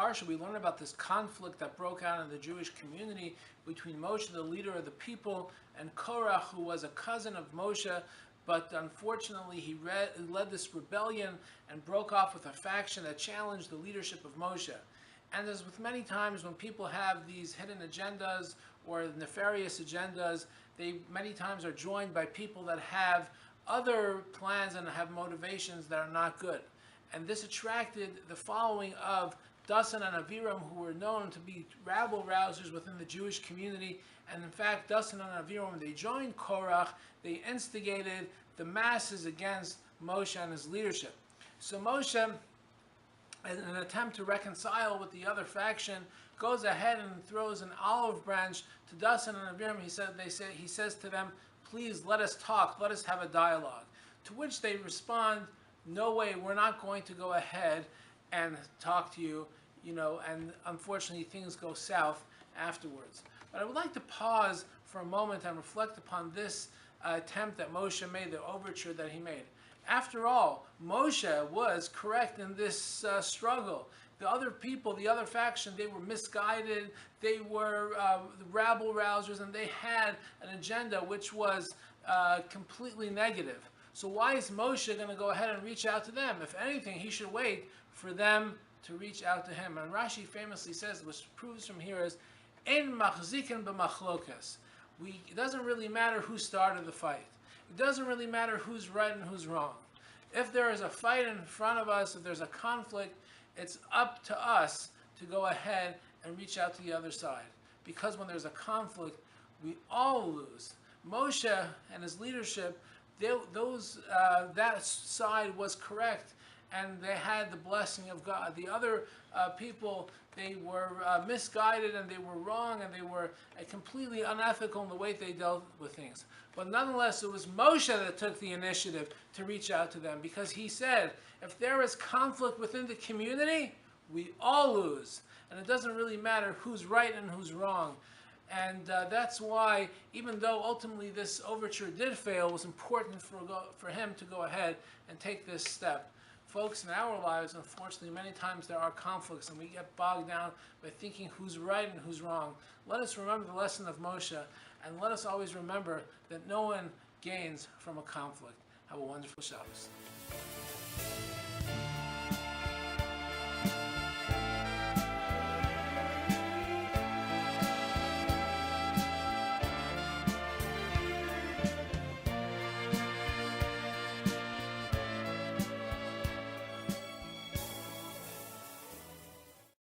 parsha, we learn about this conflict that broke out in the Jewish community between Moshe, the leader of the people, and Korach, who was a cousin of Moshe, but unfortunately he led this rebellion and broke off with a faction that challenged the leadership of Moshe. And as with many times when people have these hidden agendas or nefarious agendas, they many times are joined by people that have other plans and have motivations that are not good. And this attracted the following of Dasan and Aviram, who were known to be rabble-rousers within the Jewish community. And in fact, Dasan and Aviram, when they joined Korach, they instigated the masses against Moshe and his leadership. So Moshe, in an attempt to reconcile with the other faction, goes ahead and throws an olive branch to Dasan and Aviram. He says to them, "Please let us talk, let us have a dialogue." To which they respond, "No way, we're not going to go ahead and talk to you," and unfortunately things go south afterwards. But I would like to pause for a moment and reflect upon this attempt that Moshe made, the overture that he made. After all, Moshe was correct in this struggle. The other people, the other faction, they were misguided, they were rabble-rousers, and they had an agenda which was completely negative. So why is Moshe going to go ahead and reach out to them? If anything, he should wait for them to reach out to him. And Rashi famously says, which proves from here is, "Ein machzikin b'machlokas." It doesn't really matter who started the fight. It doesn't really matter who's right and who's wrong. If there is a fight in front of us, if there's a conflict, it's up to us to go ahead and reach out to the other side. Because when there's a conflict, we all lose. Moshe and his leadership, that side was correct, and they had the blessing of God. The other people, they were misguided, and they were wrong, and they were completely unethical in the way they dealt with things. But nonetheless, it was Moshe that took the initiative to reach out to them, because he said, if there is conflict within the community, we all lose. And it doesn't really matter who's right and who's wrong. And that's why, even though ultimately this overture did fail, it was important for him to go ahead and take this step. Folks, in our lives, unfortunately, many times there are conflicts, and we get bogged down by thinking who's right and who's wrong. Let us remember the lesson of Moshe, and let us always remember that no one gains from a conflict. Have a wonderful Shabbos.